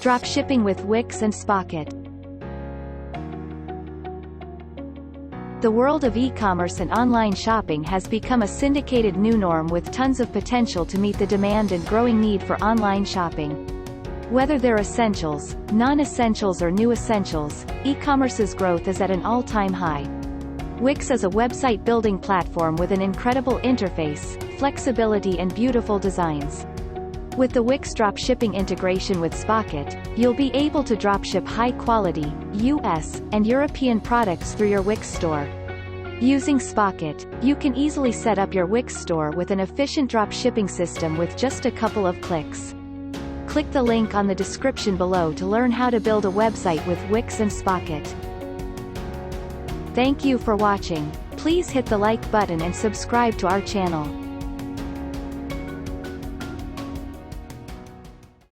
Dropshipping with Wix and Spocket. The world of e-commerce and online shopping has become a syndicated new norm with tons of potential to meet the demand and growing need for online shopping. Whether they're essentials, non-essentials or new essentials, e-commerce's growth is at an all-time high. Wix is a website building platform with an incredible interface, flexibility and beautiful designs. With the Wix dropshipping integration with Spocket, you'll be able to dropship high-quality, US, and European products through your Wix store. Using Spocket, you can easily set up your Wix store with an efficient dropshipping system with just a couple of clicks. Click the link on the description below to learn how to build a website with Wix and Spocket. Thank you for watching. Please hit the like button and subscribe to our channel.